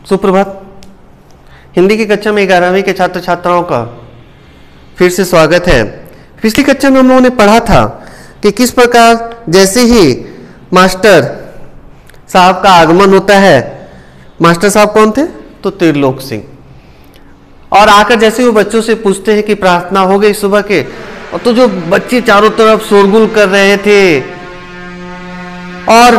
सुप्रभात। हिंदी की कक्षा में 11वीं के छात्र छात्राओं का फिर से स्वागत है। पिछली कक्षा में हम लोगों ने पढ़ा था कि किस प्रकार जैसे ही मास्टर साहब का आगमन होता है, मास्टर साहब कौन थे? तो त्रिलोक सिंह। और आकर जैसे वो बच्चों से पूछते हैं कि प्रार्थना हो गई सुबह के, और तो जो बच्चे चारों तरफ शोरगुल कर रहे थे और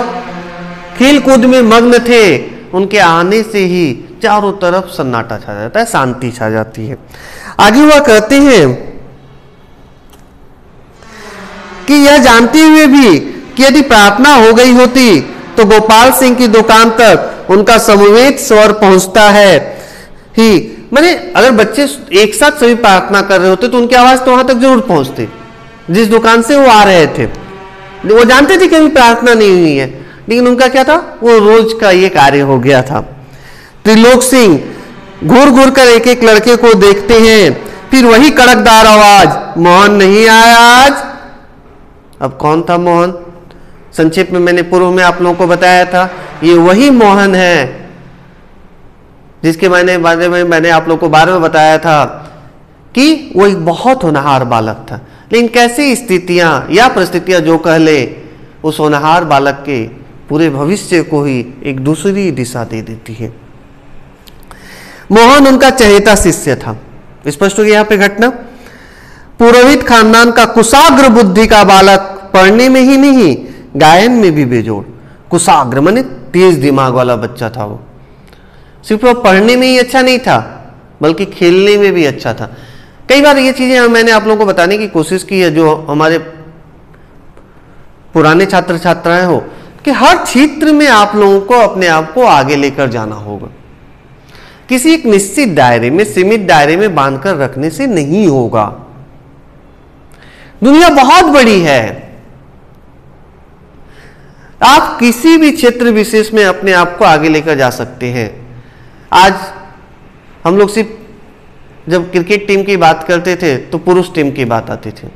खेल कूद में मग्न थे, उनके आने से ही चारों तरफ सन्नाटा छा जाता है, शांति छा जाती है। आगे हुआ कहते हैं कि यह जानते हुए भी कि यदि प्रार्थना हो गई होती तो गोपाल सिंह की दुकान तक उनका समवेत स्वर पहुंचता है ही। माने अगर बच्चे एक साथ सभी प्रार्थना कर रहे होते तो उनकी आवाज तो वहां तक जरूर पहुंचती, जिस दुकान से वो आ रहे थे। वो जानते थे कि अभी प्रार्थना नहीं हुई है, लेकिन उनका क्या था, वो रोज का ये कार्य हो गया था। त्रिलोक सिंह घूर घूर कर एक एक लड़के को देखते हैं, फिर वही कड़कदार आवाज, मोहन नहीं आया आज। अब कौन था मोहन? संक्षेप में मैंने पूर्व में आप लोगों को बताया था, ये वही मोहन है जिसके बारे में मैंने आप लोगों को बारे में बताया था कि वो एक बहुत होनहार बालक था, लेकिन कैसी स्थितियां या परिस्थितियां जो कह ले, उस होनहार बालक के पूरे भविष्य को ही एक दूसरी दिशा दे देती है। मोहन उनका चहेता शिष्य था। स्पष्ट हो गया यहाँ पे घटना। पुरोहित खानदान का कुशाग्र बुद्धि का बालक, पढ़ने में ही नहीं गायन में भी बेजोड़। कुशाग्र माने तेज दिमाग वाला बच्चा था वो। सिर्फ वो पढ़ने में ही अच्छा नहीं था, बल्कि खेलने में भी अच्छा था। कई बार ये चीजें मैंने आप लोगों को बताने की कोशिश की है, जो हमारे पुराने छात्र छात्राएं हो, कि हर क्षेत्र में आप लोगों को अपने आप को आगे लेकर जाना होगा। किसी एक निश्चित दायरे में, सीमित दायरे में बांधकर रखने से नहीं होगा। दुनिया बहुत बड़ी है, आप किसी भी क्षेत्र विशेष में अपने आप को आगे लेकर जा सकते हैं। आज हम लोग सिर्फ जब क्रिकेट टीम की बात करते थे तो पुरुष टीम की बात आती थी,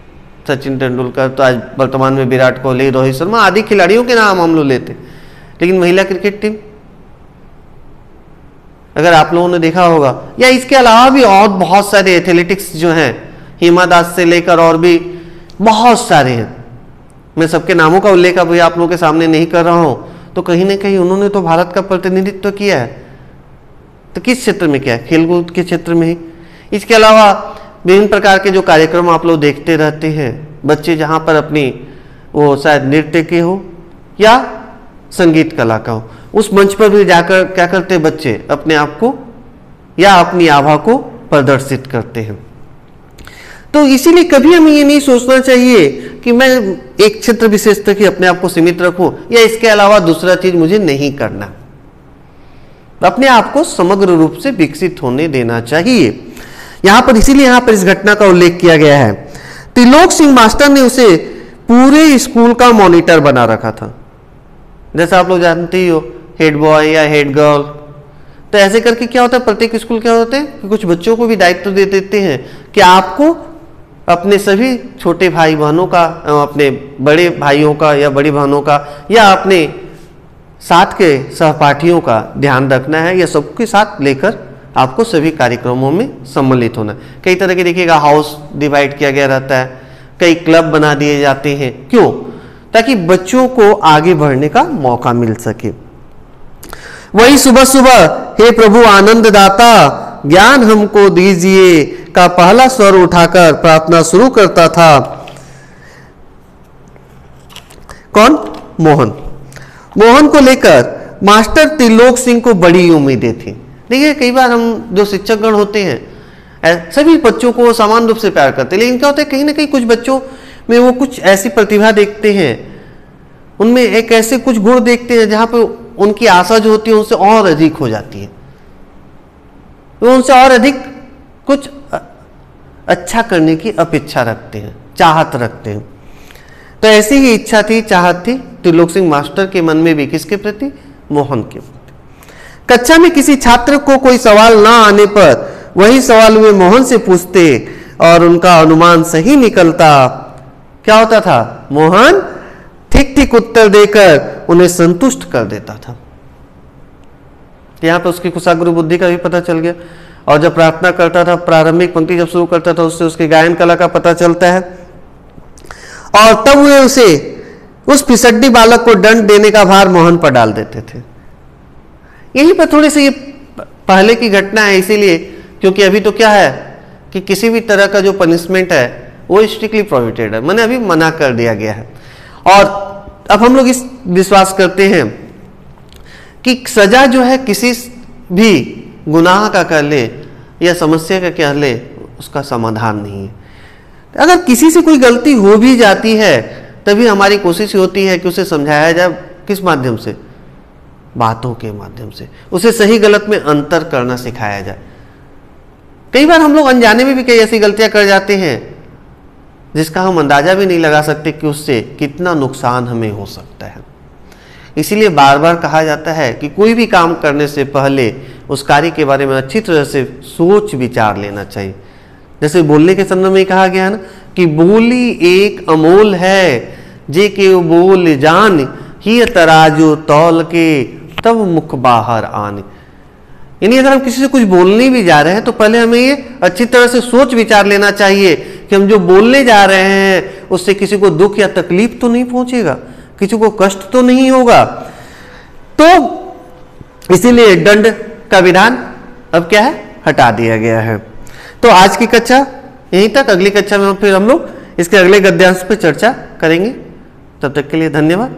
सचिन तेंदुलकर, तो आज वर्तमान में विराट कोहली, रोहित शर्मा आदि खिलाड़ियों के नाम हम लोग लेते। लेकिन महिला क्रिकेट टीम, अगर आप लोगों ने देखा होगा, या इसके अलावा भी और बहुत सारे एथलेटिक्स जो हैं, हिमा दास से लेकर और भी बहुत सारे हैं। मैं सबके नामों का उल्लेख अभी आप लोगों के सामने नहीं कर रहा हूं, तो कहीं ना कहीं उन्होंने तो भारत का प्रतिनिधित्व किया है। तो किस क्षेत्र में किया है? खेलकूद के क्षेत्र में ही। इसके अलावा विभिन्न प्रकार के जो कार्यक्रम आप लोग देखते रहते हैं, बच्चे जहां पर अपनी वो शायद नृत्य के हो या संगीत कला का हो, उस मंच पर भी जाकर क्या करते हैं बच्चे, अपने आप को या अपनी आभा को प्रदर्शित करते हैं। तो इसीलिए कभी हमें ये नहीं सोचना चाहिए कि मैं एक क्षेत्र विशेष तक ही अपने आप को सीमित रखूं, या इसके अलावा दूसरा चीज मुझे नहीं करना। अपने आप को समग्र रूप से विकसित होने देना चाहिए। यहां पर इसीलिए यहां पर इस घटना का उल्लेख किया गया है। त्रिलोक सिंह मास्टर ने उसे पूरे स्कूल का मॉनिटर बना रखा था। जैसा आप लोग जानते ही हो, हेड बॉय या हेड गर्ल। तो ऐसे करके क्या होता है, प्रत्येक स्कूल क्या होते हैं कि कुछ बच्चों को भी दायित्व दे देते हैं कि आपको अपने सभी छोटे भाई बहनों का, अपने बड़े भाइयों का या बड़ी बहनों का, या अपने साथ के सहपाठियों का ध्यान रखना है, या सबके साथ लेकर आपको सभी कार्यक्रमों में सम्मिलित होना। कई तरह के देखिएगा हाउस डिवाइड किया गया रहता है, कई क्लब बना दिए जाते हैं। क्यों? ताकि बच्चों को आगे बढ़ने का मौका मिल सके। वही सुबह सुबह हे प्रभु आनंद दाता ज्ञान हमको दीजिए का पहला स्वर उठाकर प्रार्थना शुरू करता था। कौन? मोहन। मोहन को लेकर मास्टर त्रिलोक सिंह को बड़ी उम्मीदें थी। देखिए कई बार हम जो शिक्षकगण होते हैं, सभी बच्चों को समान रूप से प्यार करते हैं, लेकिन क्या होता है कहीं ना कहीं कुछ बच्चों में वो कुछ ऐसी प्रतिभा देखते हैं, उनमें एक ऐसे कुछ गुण देखते हैं जहां पे उनकी आशा जो होती है उनसे और अधिक हो जाती है। वो उनसे और अधिक कुछ अच्छा करने की अपेक्षा रखते हैं, चाहत रखते हैं। तो ऐसी ही इच्छा थी, चाहत थी त्रिलोक सिंह मास्टर के मन में भी। किसके प्रति? मोहन के प्रति। कक्षा में किसी छात्र को कोई सवाल ना आने पर वही सवाल वे मोहन से पूछते और उनका अनुमान सही निकलता। क्या होता था? मोहन ठीक ठीक उत्तर देकर उन्हें संतुष्ट कर देता था। तो यहाँ पे उसकी कुशाग्र बुद्धि का भी पता चल गया। और जब प्रार्थना करता था, प्रारंभिक पंक्ति जब शुरू करता था, उससे उसकी गायन कला का पता चलता है। और तब वे उसे, उस फिसड्डी बालक को दंड देने का भार मोहन पर डाल देते थे। यहीं पर थोड़ी सी ये पहले की घटना है, इसीलिए क्योंकि अभी तो क्या है कि किसी भी तरह का जो पनिशमेंट है वो स्ट्रिक्टली प्रोहिबिटेड है, मैंने अभी मना कर दिया गया है। और अब हम लोग इस विश्वास करते हैं कि सजा जो है किसी भी गुनाह का कर ले या समस्या का कर ले, उसका समाधान नहीं है। अगर किसी से कोई गलती हो भी जाती है तभी हमारी कोशिश होती है कि उसे समझाया जाए, किस माध्यम से? बातों के माध्यम से, उसे सही गलत में अंतर करना सिखाया जाए। कई बार हम लोग अनजाने में भी कई ऐसी गलतियां कर जाते हैं जिसका हम अंदाजा भी नहीं लगा सकते कि उससे कितना नुकसान हमें हो सकता है। इसीलिए बार बार कहा जाता है कि कोई भी काम करने से पहले उस कार्य के बारे में अच्छी तरह से सोच विचार लेना चाहिए। जैसे बोलने के संदर्भ में कहा गया है ना कि बोली एक अमोल है, जे के बोल जान ही तराजू तौल के तब मुख बाहर आने। यानी अगर हम किसी से कुछ बोलने भी जा रहे हैं तो पहले हमें ये अच्छी तरह से सोच विचार लेना चाहिए कि हम जो बोलने जा रहे हैं उससे किसी को दुख या तकलीफ तो नहीं पहुंचेगा, किसी को कष्ट तो नहीं होगा। तो इसीलिए दंड का विधान अब क्या है, हटा दिया गया है। तो आज की कक्षा यहीं तक, अगली कक्षा में फिर हम लोग इसके अगले गद्यांश पर चर्चा करेंगे। तब तक के लिए धन्यवाद।